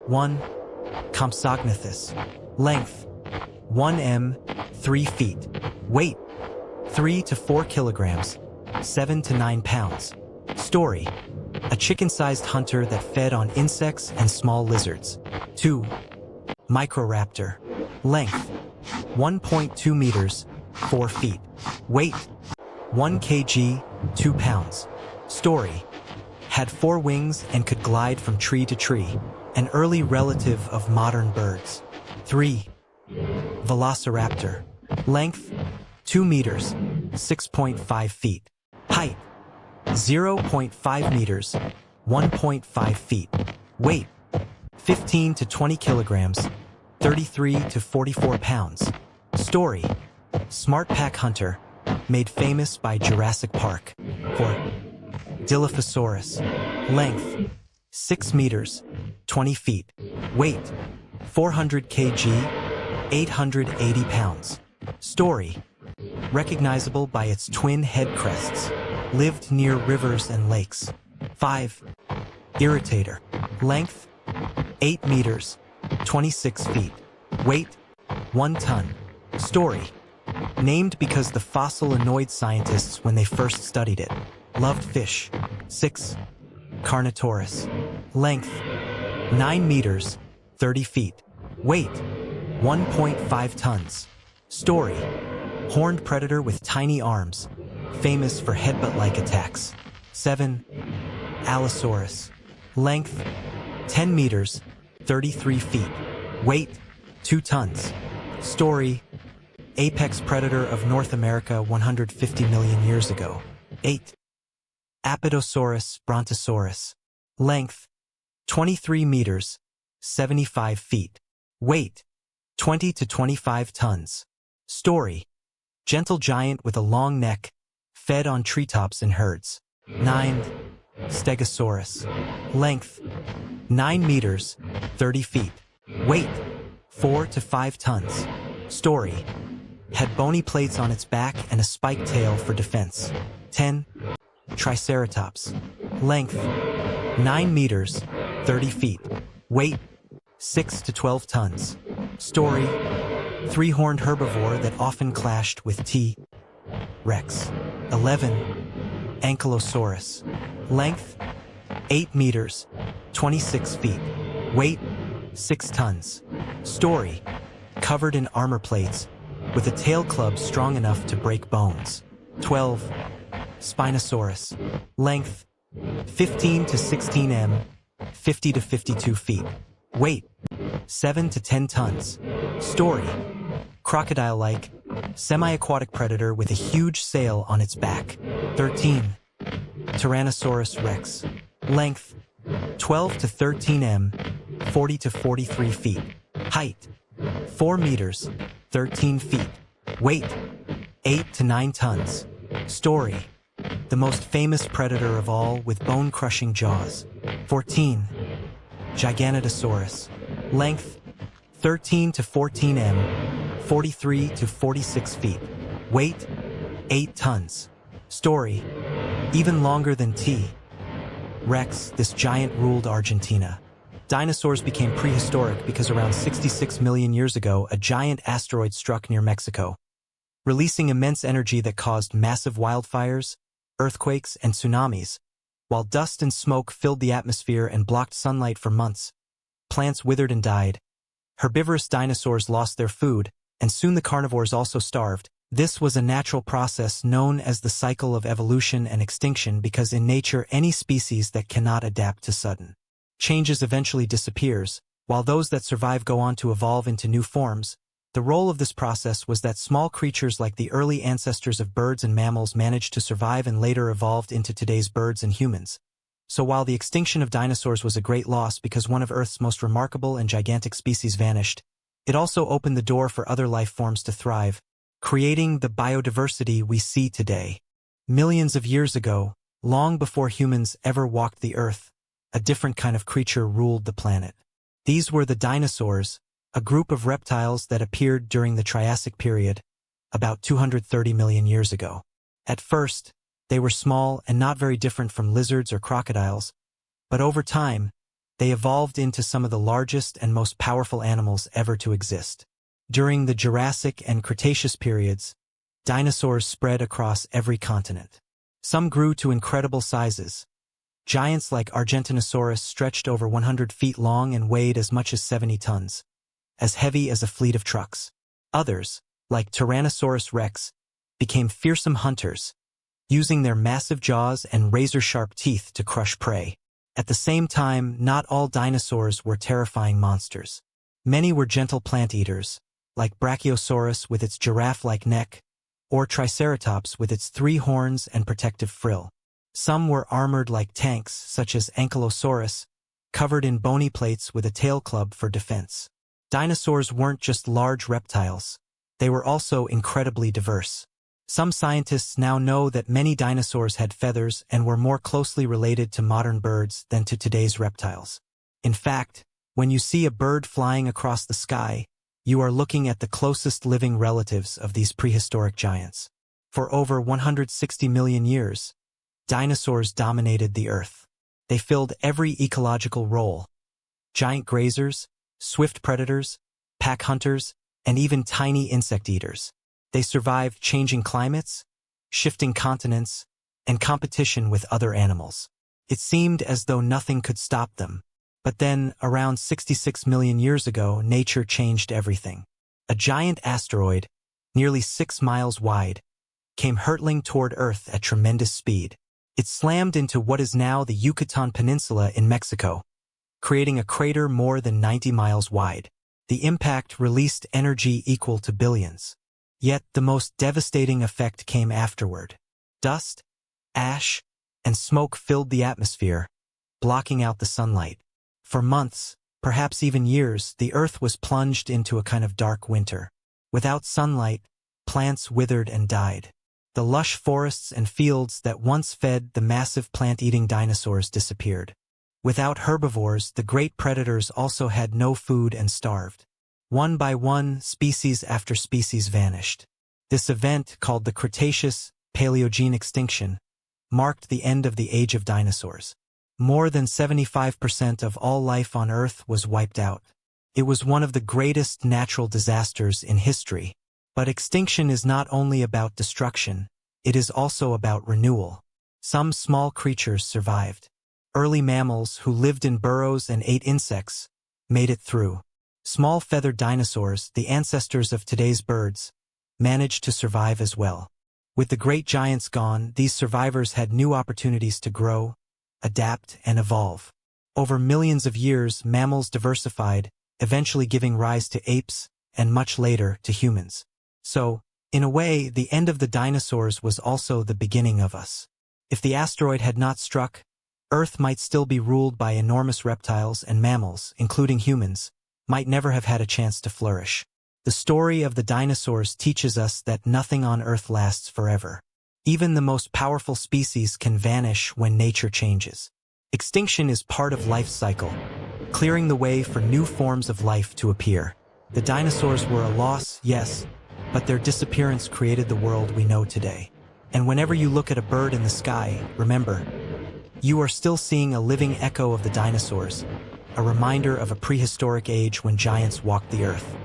1. Compsognathus. Length 1 m, 3 feet. Weight 3 to 4 kilograms, 7 to 9 pounds. Story: a chicken-sized hunter that fed on insects and small lizards. 2. Microraptor. Length 1.2 meters, 4 feet. Weight 1 kg, 2 pounds. Story: had 4 wings and could glide from tree to tree, an early relative of modern birds. 3. Velociraptor. Length 2 meters, 6.5 feet. Height 0.5 meters, 1.5 feet. Weight 15 to 20 kilograms, 33 to 44 pounds. Story: smart pack hunter, made famous by Jurassic Park. 4. Dilophosaurus. Length 6 meters, 20 feet. Weight 400 kg, 880 pounds. Story: recognizable by its twin head crests. Lived near rivers and lakes. 5. Irritator. Length 8 meters, 26 feet. Weight 1 ton. Story: named because the fossil annoyed scientists when they first studied it. Loved fish. 6. Carnotaurus. Length 9 meters, 30 feet. Weight 1.5 tons. Story: horned predator with tiny arms, famous for headbutt-like attacks. 7. Allosaurus. Length 10 meters, 33 feet. Weight 2 tons. Story: apex predator of North America 150 million years ago. 8. Apatosaurus brontosaurus. Length 23 meters, 75 feet. Weight 20 to 25 tons. Story: gentle giant with a long neck, fed on treetops in herds. 9. Stegosaurus. Length 9 meters, 30 feet. Weight 4 to 5 tons. Story: had bony plates on its back and a spiked tail for defense. 10. Triceratops. Length 9 meters, 30 feet. Weight 6 to 12 tons. Story: 3-horned herbivore that often clashed with T. Rex. 11. Ankylosaurus. Length 8 meters, 26 feet. Weight 6 tons. Story: covered in armor plates, with a tail club strong enough to break bones. 12. Spinosaurus. Length 15 to 16 m, 50 to 52 feet. Weight 7 to 10 tons. Story: crocodile-like, semi-aquatic predator with a huge sail on its back. 13. Tyrannosaurus rex. Length 12 to 13 m, 40 to 43 feet. Height 4 meters, 13 feet. Weight 8 to 9 tons. Story: the most famous predator of all with bone-crushing jaws. 14. Giganotosaurus. Length 13 to 14 m, 43 to 46 feet. Weight 8 tons. Story: even longer than T. Rex, this giant ruled Argentina. Dinosaurs became prehistoric because around 66 million years ago, a giant asteroid struck near Mexico, releasing immense energy that caused massive wildfires, earthquakes, and tsunamis. While dust and smoke filled the atmosphere and blocked sunlight for months, plants withered and died. Herbivorous dinosaurs lost their food, and soon the carnivores also starved. This was a natural process known as the cycle of evolution and extinction because in nature any species that cannot adapt to sudden changes eventually disappears, while those that survive go on to evolve into new forms. The role of this process was that small creatures like the early ancestors of birds and mammals managed to survive and later evolved into today's birds and humans. So while the extinction of dinosaurs was a great loss because one of Earth's most remarkable and gigantic species vanished, it also opened the door for other life forms to thrive, creating the biodiversity we see today. Millions of years ago, long before humans ever walked the Earth, a different kind of creature ruled the planet. These were the dinosaurs, a group of reptiles that appeared during the Triassic period, about 230 million years ago. At first, they were small and not very different from lizards or crocodiles, but over time, They evolved into some of the largest and most powerful animals ever to exist. During the Jurassic and Cretaceous periods, dinosaurs spread across every continent. Some grew to incredible sizes. Giants like Argentinosaurus stretched over 100 feet long and weighed as much as 70 tons, as heavy as a fleet of trucks. Others, like Tyrannosaurus rex, became fearsome hunters, using their massive jaws and razor-sharp teeth to crush prey. At the same time, not all dinosaurs were terrifying monsters. Many were gentle plant eaters, like Brachiosaurus with its giraffe-like neck, or Triceratops with its 3 horns and protective frill. Some were armored like tanks, such as Ankylosaurus, covered in bony plates with a tail club for defense. Dinosaurs weren't just large reptiles. They were also incredibly diverse. Some scientists now know that many dinosaurs had feathers and were more closely related to modern birds than to today's reptiles. In fact, when you see a bird flying across the sky, you are looking at the closest living relatives of these prehistoric giants. For over 160 million years, dinosaurs dominated the Earth. They filled every ecological role: giant grazers, swift predators, pack hunters, and even tiny insect eaters. They survived changing climates, shifting continents, and competition with other animals. It seemed as though nothing could stop them. But then, around 66 million years ago, nature changed everything. A giant asteroid, nearly 6 miles wide, came hurtling toward Earth at tremendous speed. It slammed into what is now the Yucatan Peninsula in Mexico, creating a crater more than 90 miles wide. The impact released energy equal to billions. Yet the most devastating effect came afterward. Dust, ash, and smoke filled the atmosphere, blocking out the sunlight. For months, perhaps even years, the Earth was plunged into a kind of dark winter. Without sunlight, plants withered and died. The lush forests and fields that once fed the massive plant-eating dinosaurs disappeared. Without herbivores, the great predators also had no food and starved. One by one, species after species vanished. This event, called the Cretaceous-Paleogene extinction, marked the end of the age of dinosaurs. More than 75% of all life on Earth was wiped out. It was one of the greatest natural disasters in history. But extinction is not only about destruction, it is also about renewal. Some small creatures survived. Early mammals who lived in burrows and ate insects made it through. Small feathered dinosaurs, the ancestors of today's birds, managed to survive as well. With the great giants gone, these survivors had new opportunities to grow, adapt, and evolve. Over millions of years, mammals diversified, eventually giving rise to apes, and much later to humans. So, in a way, the end of the dinosaurs was also the beginning of us. If the asteroid had not struck, Earth might still be ruled by enormous reptiles, and mammals, including humans, might never have had a chance to flourish. The story of the dinosaurs teaches us that nothing on Earth lasts forever. Even the most powerful species can vanish when nature changes. Extinction is part of life's cycle, clearing the way for new forms of life to appear. The dinosaurs were a loss, yes, but their disappearance created the world we know today. And whenever you look at a bird in the sky, remember, you are still seeing a living echo of the dinosaurs, a reminder of a prehistoric age when giants walked the Earth.